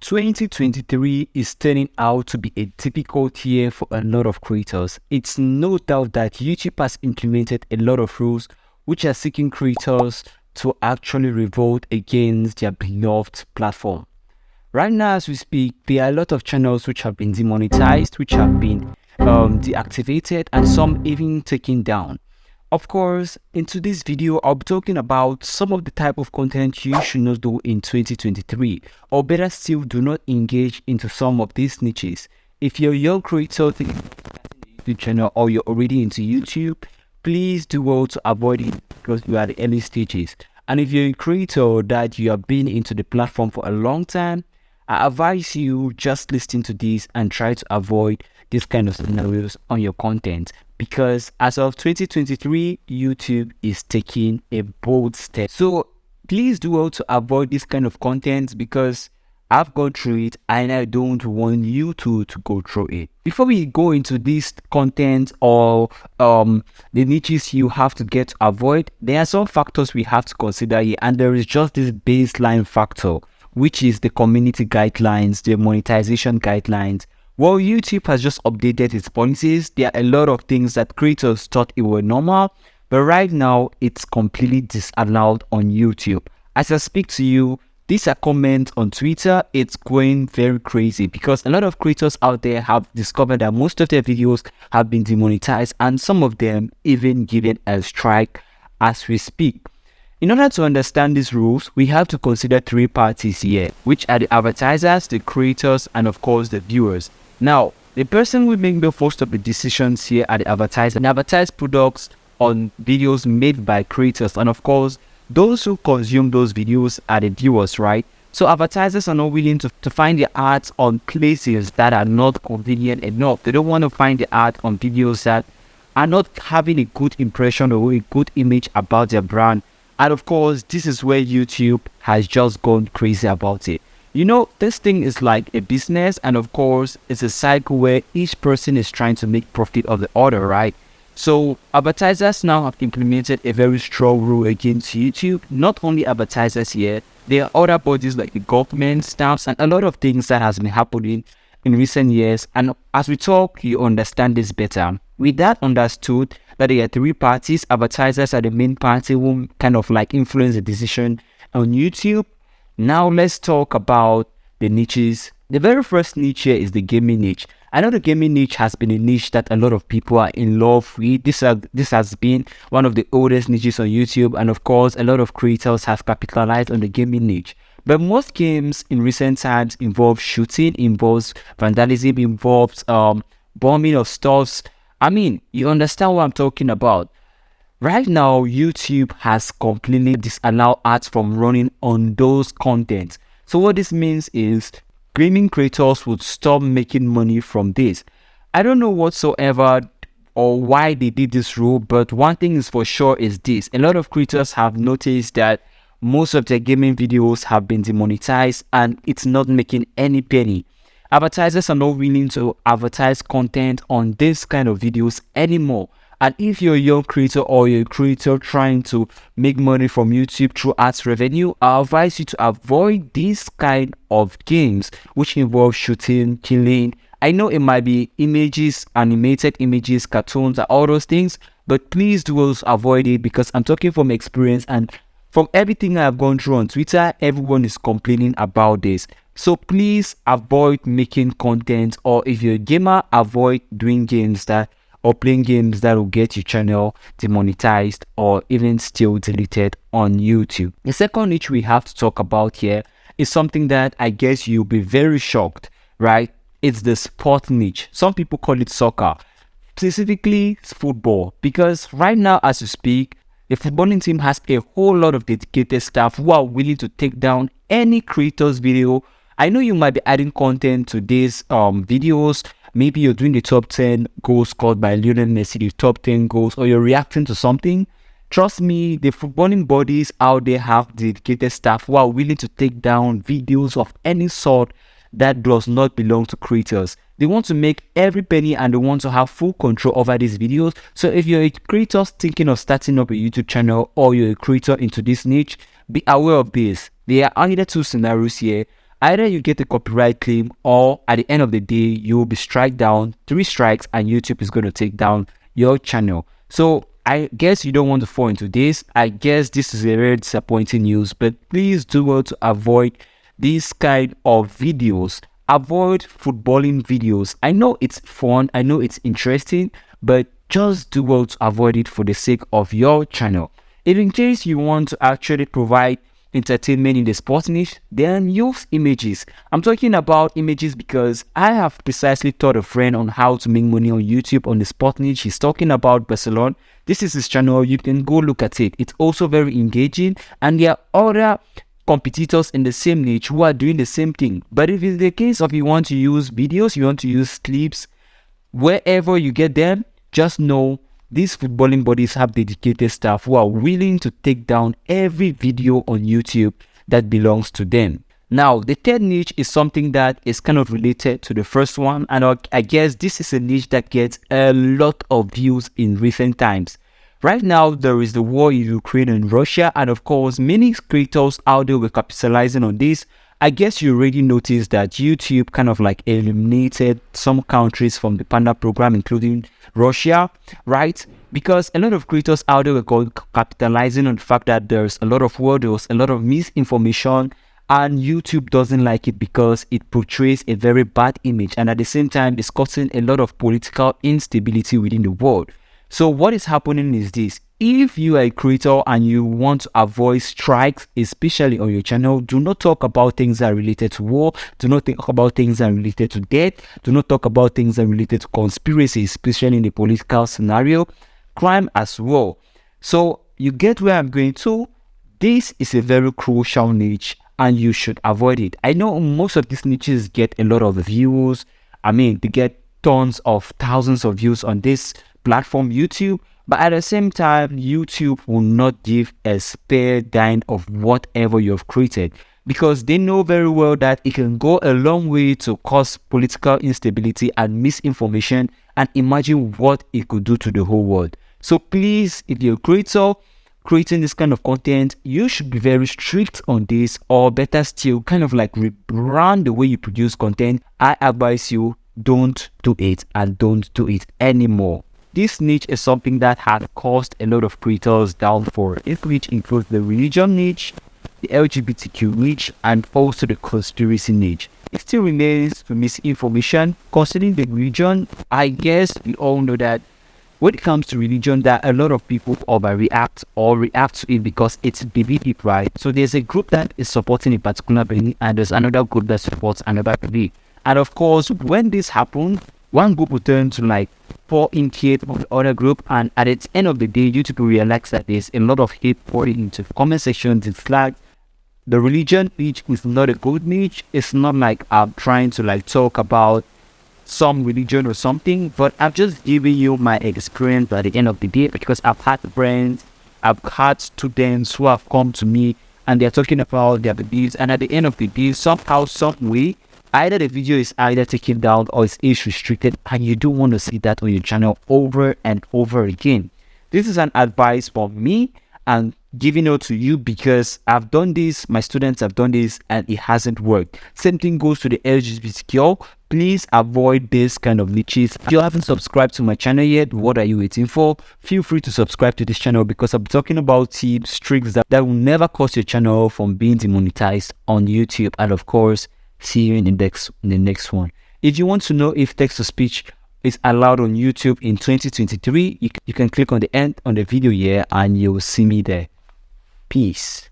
2023 is turning out to be a difficult year for a lot of creators. It's no doubt that YouTube has implemented a lot of rules which are seeking creators to actually revolt against their beloved platform. Right now as we speak, there are a lot of channels which have been demonetized, which have been deactivated, and some even taken down. Of course, in today's video, I'll be talking about some of the type of content you should not do in 2023, or better still, do not engage into some of these niches. If you're a young creator thinking of starting a YouTube channel, or you're already into YouTube, please do well to avoid it because you are at the early stages. And if you're a creator that you have been into the platform for a long time, I advise you just listen to this and try to avoid this kind of scenarios on your content, because as of 2023, YouTube is taking a bold step. So please do well to avoid this kind of content because I've gone through it and I don't want you to go through it. Before we go into this content or the niches you have to get to avoid, there are some factors we have to consider here, and there is just this baseline factor, which is the community guidelines, the monetization guidelines. Well, YouTube has just updated its policies. There are a lot of things that creators thought it were normal, but right now it's completely disallowed on YouTube. As I speak to you, these are comments on Twitter. It's going very crazy because a lot of creators out there have discovered that most of their videos have been demonetized, and some of them even given a strike as we speak. In order to understand these rules, we have to consider three parties here, which are the advertisers, the creators, and of course the viewers. Now, the person who make most of the decisions here are the advertisers. They advertise products on videos made by creators, and of course, those who consume those videos are the viewers, right? So advertisers are not willing to find the ads on places that are not convenient enough. They don't want to find the ad on videos that are not having a good impression or a good image about their brand. And of course, this is where YouTube has just gone crazy about it. You know, this thing is like a business, and of course, it's a cycle where each person is trying to make profit of the other, right? So advertisers now have implemented a very strong rule against YouTube. Not only advertisers here, there are other bodies like the government, staffs, and a lot of things that has been happening in recent years. And as we talk, you understand this better. With that understood, that there are three parties. Advertisers are the main party who kind of like influence the decision on YouTube. Now let's talk about the niches. The very first niche here is the gaming niche. I know the gaming niche has been a niche that a lot of people are in love with. This has been one of the oldest niches on YouTube, and of course a lot of creators have capitalized on the gaming niche. But most games in recent times involve shooting, involves vandalism, involves bombing of stores. I mean, you understand what I'm talking about. Right now, YouTube has completely disallowed ads from running on those contents. So what this means is gaming creators would stop making money from this. I don't know whatsoever or why they did this rule, but one thing is for sure is this. A lot of creators have noticed that most of their gaming videos have been demonetized and it's not making any penny. Advertisers are not willing to advertise content on this kind of videos anymore. And if you're a young creator or you're a creator trying to make money from YouTube through ads revenue, I advise you to avoid this kind of games which involve shooting, killing. I know it might be images, animated images, cartoons, and all those things, but please do also avoid it because I'm talking from experience, and from everything I've gone through on Twitter, everyone is complaining about this. So please avoid making content, or if you're a gamer, avoid doing games that or playing games that will get your channel demonetized or even still deleted on YouTube. The second niche we have to talk about here is something that I guess you'll be very shocked, right? It's the sport niche. Some people call it soccer, specifically football, because right now as you speak, the footballing team has a whole lot of dedicated staff who are willing to take down any creator's video. I know you might be adding content to these videos. Maybe you're doing the top 10 goals scored by Lionel Messi, the top 10 goals, or you're reacting to something. Trust me, the footballing bodies out there have dedicated staff who are willing to take down videos of any sort that does not belong to creators. They want to make every penny and they want to have full control over these videos. So if you're a creator thinking of starting up a YouTube channel or you're a creator into this niche, be aware of this. There are either two scenarios here. Either you get a copyright claim, or at the end of the day, you will be struck down, 3 strikes, and YouTube is going to take down your channel. So I guess you don't want to fall into this. I guess this is a very disappointing news, but please do well to avoid this kind of videos. Avoid footballing videos. I know it's fun, I know it's interesting, but just do well to avoid it for the sake of your channel. If in case you want to actually provide entertainment in the sports niche, then use images. I'm talking about images because I have precisely taught a friend on how to make money on YouTube on the sport niche. He's talking about Barcelona. This is his channel. You can go look at it. It's also very engaging, and there are other competitors in the same niche who are doing the same thing. But if it's the case of you want to use videos, you want to use clips, wherever you get them, just know these footballing bodies have dedicated staff who are willing to take down every video on YouTube that belongs to them. Now, the third niche is something that is kind of related to the first one, and I guess this is a niche that gets a lot of views in recent times. Right now, there is the war in Ukraine and Russia, and of course, many creators out there were capitalizing on this. I guess you already noticed that YouTube kind of like eliminated some countries from the Panda program, including Russia, right? Because a lot of creators out there were capitalizing on the fact that there's a lot of war, there's a lot of misinformation, and YouTube doesn't like it because it portrays a very bad image, and at the same time, it's causing a lot of political instability within the world. So what is happening is this: if you are a creator and you want to avoid strikes, especially on your channel, do not talk about things that are related to war, do not talk about things that are related to death, do not talk about things that are related to conspiracy, especially in the political scenario, crime as well. So you get where I'm going to. This is a very crucial niche and you should avoid it. I know most of these niches get a lot of views. I mean, they get tons of thousands of views on this platform, YouTube, but at the same time, YouTube will not give a spare dime of whatever you have created, because they know very well that it can go a long way to cause political instability and misinformation, and imagine what it could do to the whole world. So please, if you're a creator creating this kind of content, you should be very strict on this, or better still, kind of like rebrand the way you produce content. I advise you, don't do it, and don't do it anymore. This niche is something that has caused a lot of creators downfall, which includes the religion niche, the LGBTQ niche, and also the conspiracy niche. It still remains for misinformation. Concerning the religion, I guess we all know that when it comes to religion, that a lot of people overreact or react to it because it's belief, right? So there's a group that is supporting a particular belief, and there's another group that supports another belief. And of course, when this happens, one group will turn to like pour in hate of the other group, and at the end of the day, YouTube will realize that there's a lot of hate poured into comment sections. It's like the religion niche is not a good niche. It's not like I'm trying to like talk about some religion or something, but I'm just giving you my experience at the end of the day, because I've had friends, I've had students who have come to me and they're talking about their beliefs, and at the end of the day, somehow, some way, either the video is either taken down or it's age restricted, and you don't want to see that on your channel over and over again. This is an advice from me and giving it to you because I've done this, my students have done this, and it hasn't worked. Same thing goes to the LGBTQ. Please avoid this kind of niches. If you haven't subscribed to my channel yet, what are you waiting for? Feel free to subscribe to this channel, because I'm talking about tips, tricks that will never cost your channel from being demonetized on YouTube. And of course, see you in the next one. If you want to know if text-to-speech is allowed on YouTube in 2023, you can click on the end on the video here and you'll see me there. Peace.